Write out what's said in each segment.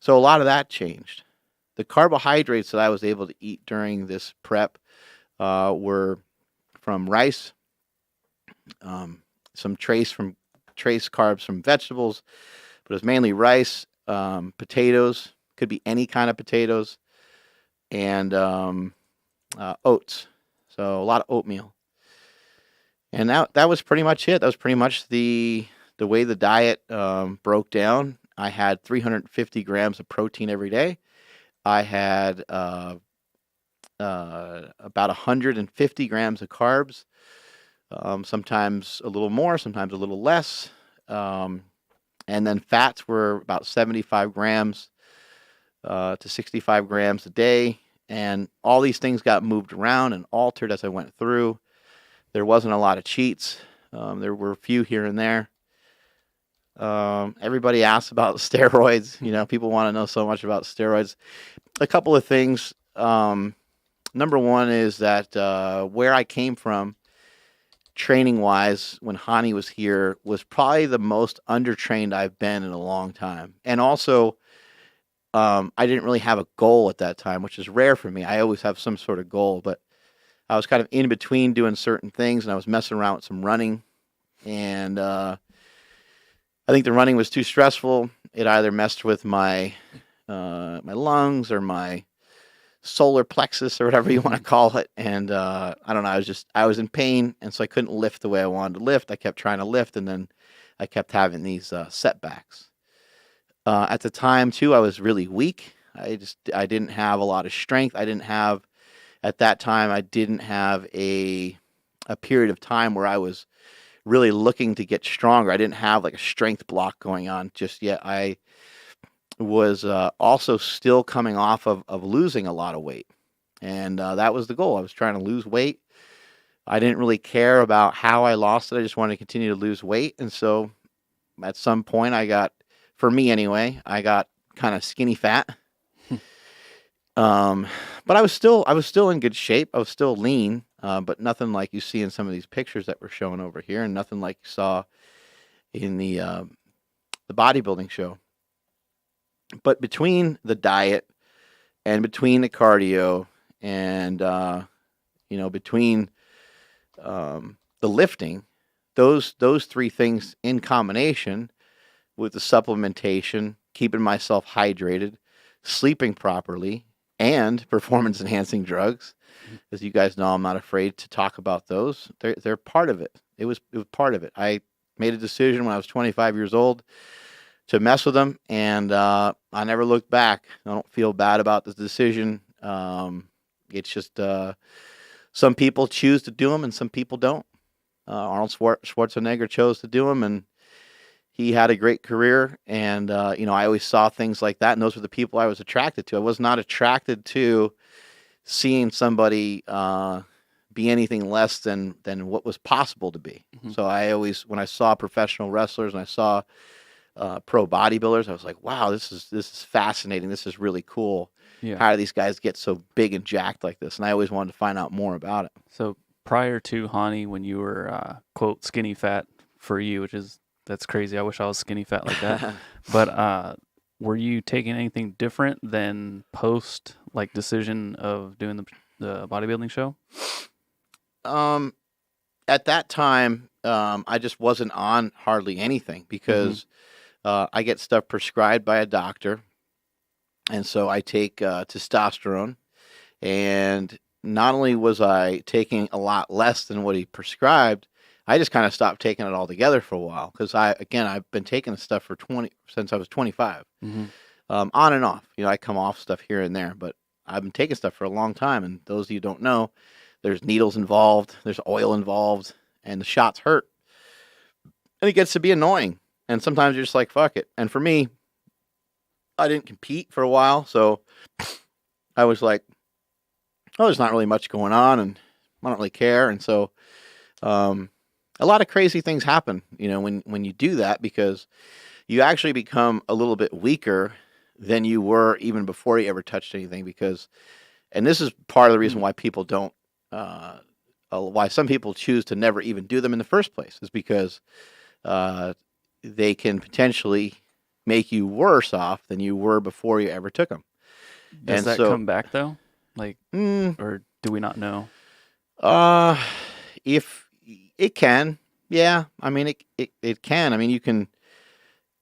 So a lot of that changed. The carbohydrates that I was able to eat during this prep were from rice, some trace carbs from vegetables, but it was mainly rice, potatoes, could be any kind of potatoes, and oats. So a lot of oatmeal. And that was pretty much it. That was pretty much the way the diet broke down. I had 350 grams of protein every day. I had about 150 grams of carbs, sometimes a little more, sometimes a little less. And then fats were about 75 grams to 65 grams a day. And all these things got moved around and altered as I went through. There wasn't a lot of cheats. There were a few here and there. Everybody asks about steroids. People want to know so much about steroids. A couple of things. Number one is that where I came from, training-wise, when Hani was here, was probably the most undertrained I've been in a long time. And also, I didn't really have a goal at that time, which is rare for me. I always have some sort of goal, but I was kind of in between doing certain things, and I was messing around with some running. And I think the running was too stressful. It either messed with my lungs or my solar plexus or whatever you want to call it. And I don't know, I was in pain, and so I couldn't lift the way I wanted to lift. I kept trying to lift, and then I kept having these setbacks. At the time too, I was really weak. I didn't have a lot of strength. At that time, I didn't have a period of time where I was really looking to get stronger. I didn't have like a strength block going on just yet. I was also still coming off of losing a lot of weight. And that was the goal. I was trying to lose weight. I didn't really care about how I lost it. I just wanted to continue to lose weight. And so at some point for me anyway, I got kind of skinny fat. But I was still in good shape. I was still lean, but nothing like you see in some of these pictures that we're showing over here, and nothing like you saw in the bodybuilding show. But between the diet and between the cardio and between the lifting, those three things in combination with the supplementation, keeping myself hydrated, sleeping properly, and performance-enhancing drugs. As you guys know, I'm not afraid to talk about those. They're part of it. It was part of it. I made a decision when I was 25 years old to mess with them, and I never looked back. I don't feel bad about this decision. It's just some people choose to do them, and some people don't. Arnold Schwarzenegger chose to do them, and he had a great career, and I always saw things like that, and those were the people I was attracted to. I was not attracted to seeing somebody be anything less than what was possible to be. Mm-hmm. So I always, when I saw professional wrestlers and I saw pro bodybuilders, I was like, wow, this is fascinating. This is really cool. Yeah. How do these guys get so big and jacked like this? And I always wanted to find out more about it. So prior to Hani, when you were quote skinny fat for you, that's crazy. I wish I was skinny fat like that. But were you taking anything different than post decision of doing the bodybuilding show? At that time, I just wasn't on hardly anything because I get stuff prescribed by a doctor, and so I take testosterone. And not only was I taking a lot less than what he prescribed, I just kind of stopped taking it altogether for a while because I've been taking the stuff since I was 25, on and off. I come off stuff here and there, but I've been taking stuff for a long time. And those of you who don't know, there's needles involved, there's oil involved, and the shots hurt, and it gets to be annoying. And sometimes you're just like, fuck it. And for me, I didn't compete for a while, so I was like, oh, there's not really much going on, and I don't really care. And so, a lot of crazy things happen, when you do that, because you actually become a little bit weaker than you were even before you ever touched anything. And this is part of the reason why people don't, why some people choose to never even do them in the first place, is because they can potentially make you worse off than you were before you ever took them. Does And that so, come back though? Like, or do we not know? if it can, yeah, I mean, it can. I mean, you can,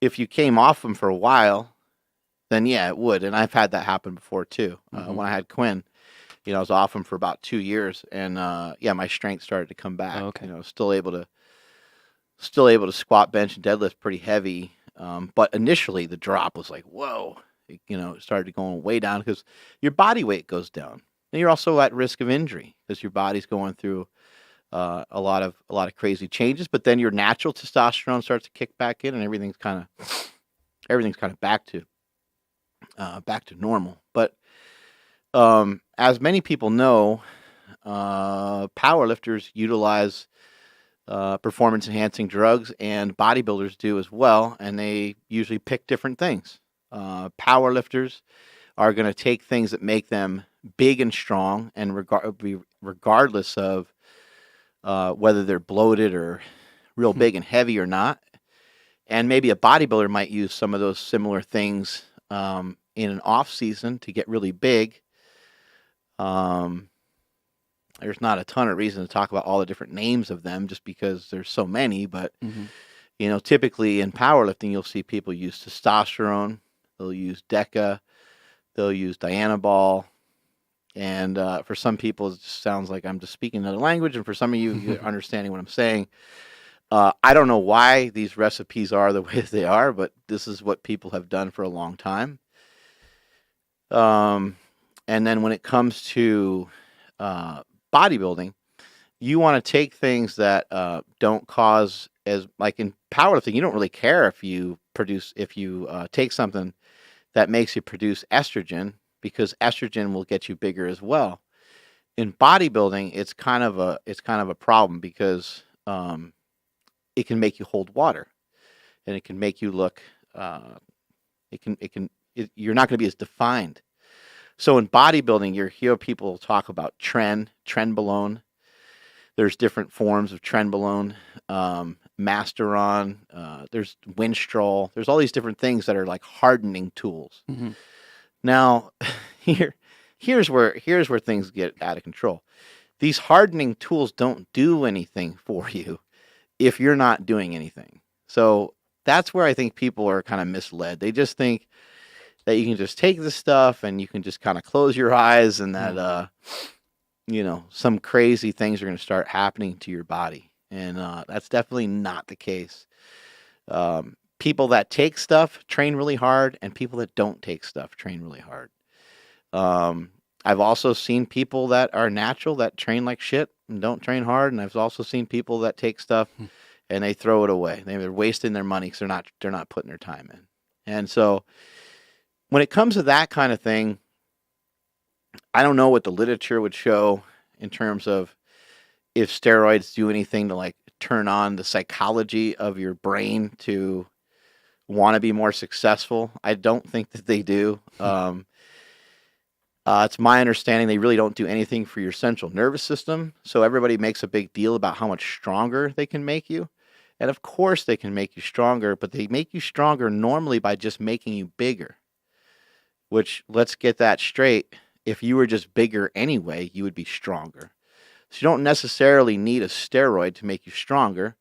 if you came off them for a while, then yeah, it would. And I've had that happen before too. When I had Quinn, I was off them for about 2 years, and yeah, my strength started to come back. Oh, okay. Still able to squat, bench, and deadlift pretty heavy. But initially, the drop was like, whoa. It started going way down because your body weight goes down, and you're also at risk of injury because your body's going through a lot of crazy changes. But then your natural testosterone starts to kick back in, and everything's kind of back to normal. But as many people know, powerlifters utilize performance enhancing drugs, and bodybuilders do as well, and they usually pick different things. Powerlifters are going to take things that make them big and strong, and regardless of whether they're bloated or real big and heavy or not. And maybe a bodybuilder might use some of those similar things in an off season to get really big. There's not a ton of reason to talk about all the different names of them just because there's so many, but typically in powerlifting, you'll see people use testosterone, they'll use DECA, they'll use Dianabol, and for some people, it just sounds like I'm just speaking another language, and for some of you, you're understanding what I'm saying. I don't know why these recipes are the way they are, but this is what people have done for a long time. And then when it comes to bodybuilding, you want to take things that don't cause, as like in powerlifting, you don't really care if you take something that makes you produce estrogen, because estrogen will get you bigger as well. In bodybuilding, it's kind of a problem because it can make you hold water, and it can make you look you're not going to be as defined. So in bodybuilding, you hear people talk about trenbolone. There's different forms of trenbolone, Masteron, there's Winstrol. There's all these different things that are like hardening tools. Now, here's where things get out of control. These hardening tools don't do anything for you if you're not doing anything. So that's where I think people are kind of misled. They just think that you can just take this stuff and you can just kind of close your eyes, and that some crazy things are going to start happening to your body. And that's definitely not the case. People that take stuff train really hard, and people that don't take stuff train really hard. I've also seen people that are natural that train like shit and don't train hard, and I've also seen people that take stuff and they throw it away. They're wasting their money because they're not putting their time in. And so when it comes to that kind of thing, I don't know what the literature would show in terms of if steroids do anything to like turn on the psychology of your brain to want to be more successful. I don't think that they do. It's my understanding they really don't do anything for your central nervous system. So everybody makes a big deal about how much stronger they can make you. And of course they can make you stronger, but they make you stronger normally by just making you bigger. Which, let's get that straight, if you were just bigger anyway, you would be stronger. So you don't necessarily need a steroid to make you stronger,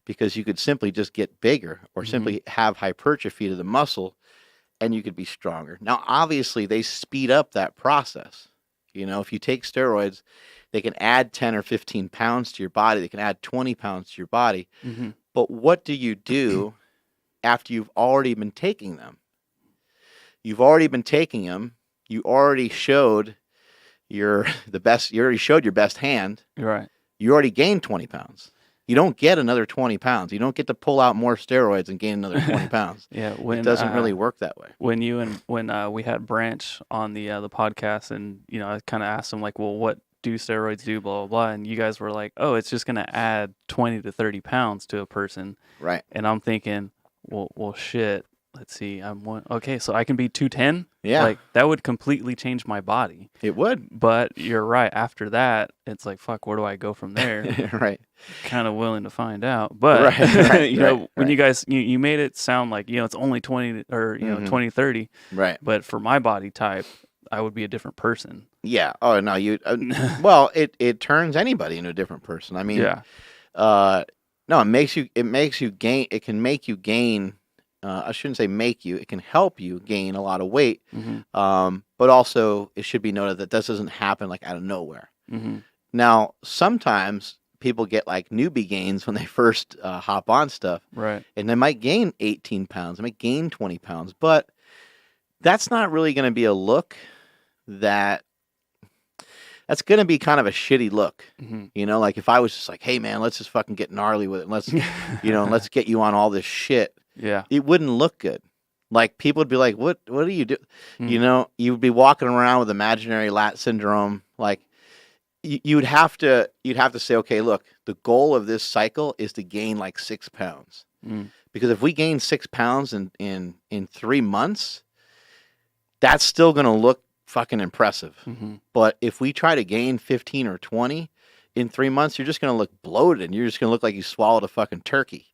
because you could simply just get bigger or simply have hypertrophy to the muscle, and you could be stronger. Now, obviously, they speed up that process. If you take steroids, they can add 10 or 15 pounds to your body. They can add 20 pounds to your body. But what do you do after you've already been taking them? You've already been taking them. You already showed your best hand. Right. You already gained 20 pounds. You don't get another 20 pounds. You don't get to pull out more steroids and gain another 20 pounds. Yeah, it doesn't really work that way. When we had Branch on the podcast, and I kind of asked him like, well, what do steroids do, blah blah blah, and you guys were like, oh, it's just gonna add 20 to 30 pounds to a person. Right. And I'm thinking, well, shit. let's see, I'm one. Okay, so I can be 210. Yeah. Like that would completely change my body. It would. But you're right. After that, it's like, fuck, where do I go from there? Right. Kind of willing to find out. But Right. you know, when you guys you made it sound like, you know, it's only 20 or you know 20, 30. Right. But for my body type, I would be a different person. Yeah. Oh no, you. Well, it turns anybody into a different person. I mean, Yeah. no, it makes you gain. It can make you gain. I shouldn't say make you. It can help you gain a lot of weight. But also, it should be noted that this doesn't happen like out of nowhere. Now, sometimes people get like newbie gains when they first hop on stuff, Right. and they might gain 18 pounds, they might gain 20 pounds, but that's not really going to be a look that's going to be kind of a shitty look. You know, like if I was just like, hey man, let's just fucking get gnarly with it. Let's, you know, let's get you on all this shit. Yeah. It wouldn't look good. Like people would be like, what do you do? You know, you would be walking around with imaginary lat syndrome. Like you'd have to say, okay, look, the goal of this cycle is to gain like 6 pounds. Because if we gain 6 pounds in 3 months, that's still going to look fucking impressive. But if we try to gain 15 or 20 in 3 months, you're just going to look bloated and you're just going to look like you swallowed a fucking turkey.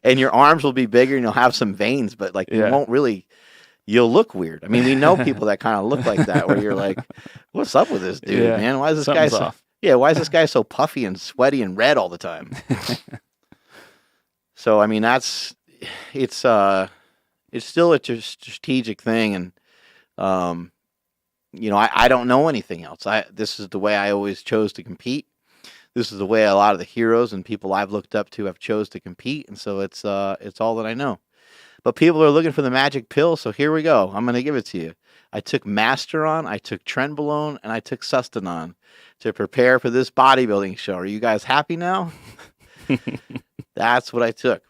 And your arms will be bigger and you'll have some veins, but like you won't really, you'll look weird. I mean, we know people that kind of look like that where you're like, what's up with this dude, man? Why is this guy so, why is this guy so puffy and sweaty and red all the time? So, I mean, it's still a strategic thing. And, you know, I don't know anything else. This is the way I always chose to compete. This is the way a lot of the heroes and people I've looked up to have chose to compete. And so it's all that I know. But people are looking for the magic pill. So here we go. I'm going to give it to you. I took Masteron, I took Trenbolone, and I took Sustanon to prepare for this bodybuilding show. Are you guys happy now? That's what I took.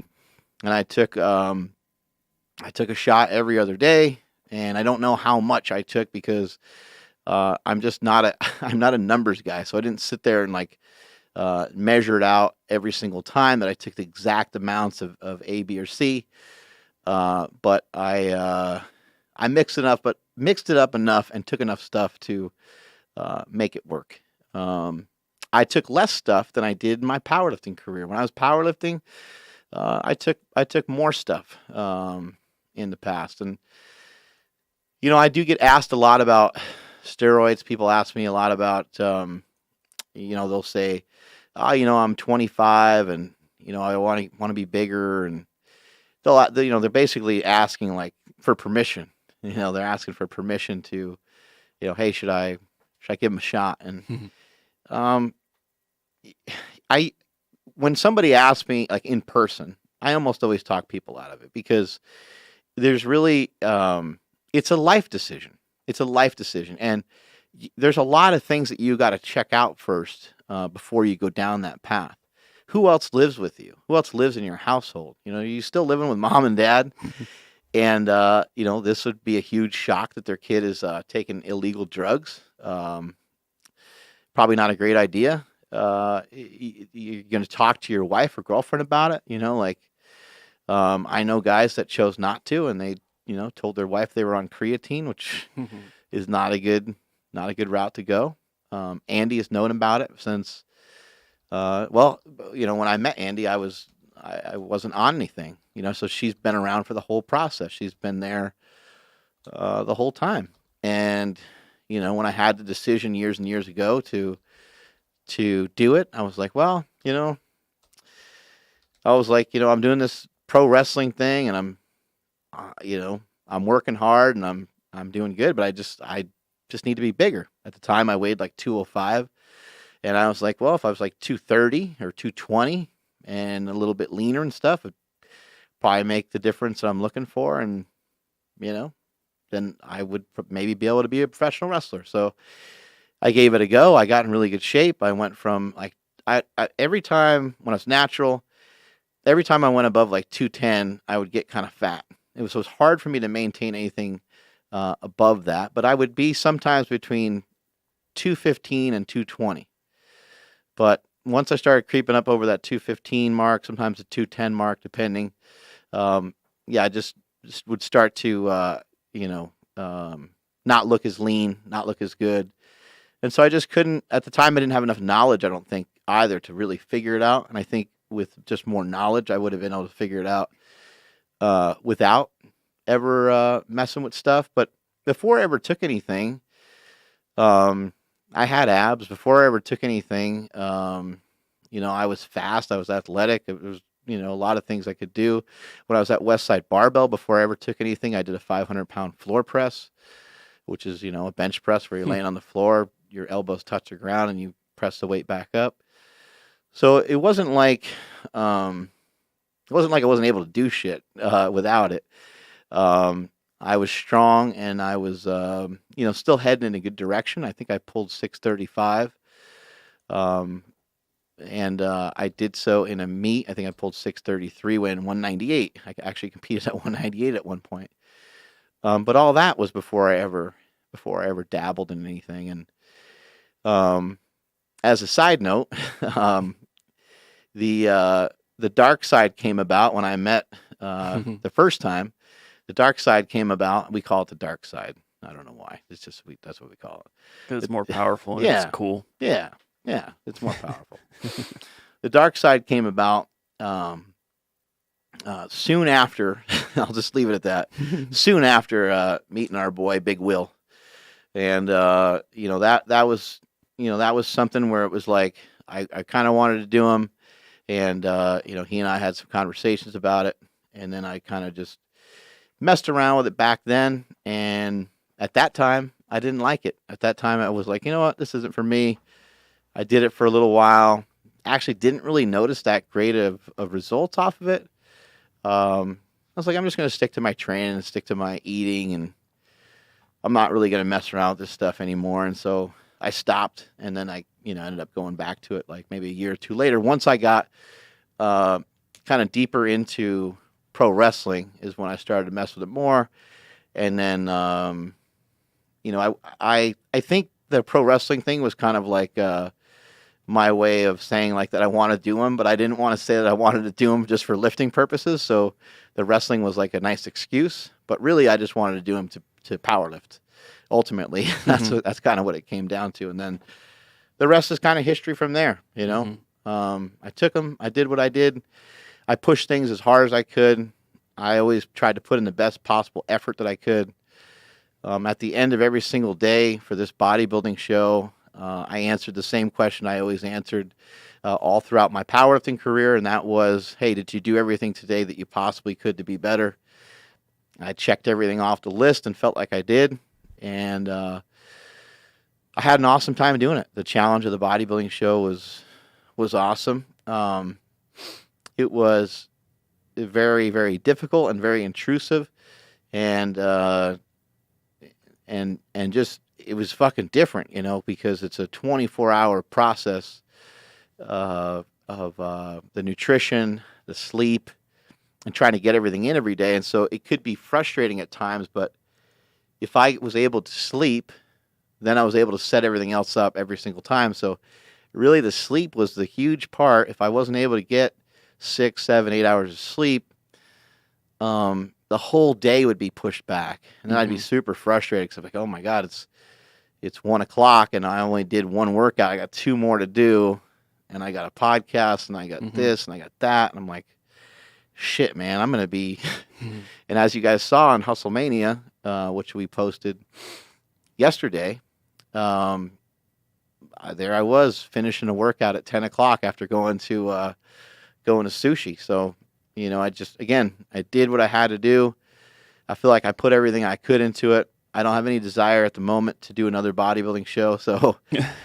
And I took a shot every other day. And I don't know how much I took because I'm just not a numbers guy. So I didn't sit there and like measure it out every single time that I took the exact amounts of A, B, or C. But I mixed it up enough and took enough stuff to make it work. I took less stuff than I did in my powerlifting career. When I was powerlifting, I took more stuff in the past. And you know, I do get asked a lot about steroids. People ask me a lot about, you know, they'll say, oh, you know, I'm 25 and, you know, I want to be bigger. And they're basically asking like for permission. You know, they're asking for permission to, you know, hey, should I give them a shot? And when somebody asks me like in person, I almost always talk people out of it because there's really, it's a life decision. It's a life decision. And there's a lot of things that you got to check out first before you go down that path. Who else lives with you? Who else lives in your household? You know, you're still living with mom and dad. And, you know, this would be a huge shock that their kid is taking illegal drugs. Probably not a great idea. You're going to talk to your wife or girlfriend about it. You know, like I know guys that chose not to, and they, you know, told their wife they were on creatine, which is not a good route to go. Andy has known about it since, well, you know, when I met Andy, I wasn't on anything, you know, so she's been around for the whole process. She's been there the whole time. And, you know, when I had the decision years and years ago to do it, I was like, well, you know, I'm doing this pro wrestling thing and I'm, you know, I'm working hard and I'm doing good, but I just need to be bigger. At the time I weighed like 205 and I was like, well, if I was like 230 or 220 and a little bit leaner and stuff, it'd probably make the difference that I'm looking for. And, you know, then I would maybe be able to be a professional wrestler. So I gave it a go. I got in really good shape. I went from like, I every time when I was natural, every time I went above like 210, I would get kind of fat. It was hard for me to maintain anything above that, but I would be sometimes between 215 and 220. But once I started creeping up over that 215 mark, sometimes the 210 mark, depending, I just would start to, not look as lean, not look as good. And so I just couldn't, at the time, I didn't have enough knowledge, I don't think, either to really figure it out. And I think with just more knowledge, I would have been able to figure it out without ever messing with stuff. But before I ever took anything, I had abs. Before I ever took anything, I was fast. I was athletic. It was, a lot of things I could do. When I was at Westside Barbell, before I ever took anything, I did a 500-pound floor press, which is, a bench press where you're laying on the floor, your elbows touch the ground, and you press the weight back up. So it wasn't like I wasn't able to do shit without it. I was strong, and I was, still heading in a good direction. I think I pulled 635. And I did so in a meet. I think I pulled 633, weighing 198. I actually competed at 198 at one point. But all that was before I ever dabbled in anything. And as a side note, the dark side came about when I met the first time. The dark side came about. We call it the dark side. I don't know why. It's just that's what we call it. Because it's more powerful and Yeah. it's cool. Yeah, it's more powerful. The dark side came about soon after. I'll just leave it at that. Soon after meeting our boy Big Will, and that was something where it was like I kind of wanted to do him, and he and I had some conversations about it, and then I kind of just messed around with it back then, and at that time I didn't like it. At that time I was like, you know what, this isn't for me. I did it for a little while. Actually didn't really notice that great of results off of it. I was like, I'm just going to stick to my training and stick to my eating, and I'm not really going to mess around with this stuff anymore. And so I stopped, and then I ended up going back to it like maybe a year or two later. Once I got kind of deeper into pro wrestling is when I started to mess with it more. And then, I think the pro wrestling thing was kind of like my way of saying like that I want to do them, but I didn't want to say that I wanted to do them just for lifting purposes. So the wrestling was like a nice excuse, but really I just wanted to do them to power lift. Ultimately, that's kind of what it came down to. And then the rest is kind of history from there. I took them, I did what I did. I pushed things as hard as I could. I always tried to put in the best possible effort that I could. At the end of every single day for this bodybuilding show, I answered the same question I always answered all throughout my powerlifting career, and that was, hey, did you do everything today that you possibly could to be better? I checked everything off the list and felt like I did, and I had an awesome time doing it. The challenge of the bodybuilding show was awesome. It was very, very difficult and very intrusive, and just it was fucking different, because it's a 24-hour process of the nutrition, the sleep, and trying to get everything in every day. And so it could be frustrating at times, but if I was able to sleep, then I was able to set everything else up every single time. So really the sleep was the huge part. If I wasn't able to get 6, 7, 8 hours of sleep, the whole day would be pushed back, and then I'd be super frustrated because I'm like, oh my God, it's 1 o'clock and I only did one workout. I got 2 more to do, and I got a podcast, and I got this, and I got that, and I'm like, shit, man, I'm gonna be. And as you guys saw on Hustlemania, which we posted yesterday, there I was finishing a workout at 10 o'clock after going to sushi. So, I did what I had to do. I feel like I put everything I could into it. I don't have any desire at the moment to do another bodybuilding show. So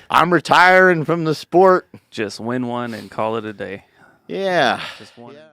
I'm retiring from the sport. Just win one and call it a day. Yeah. Just one. Yeah.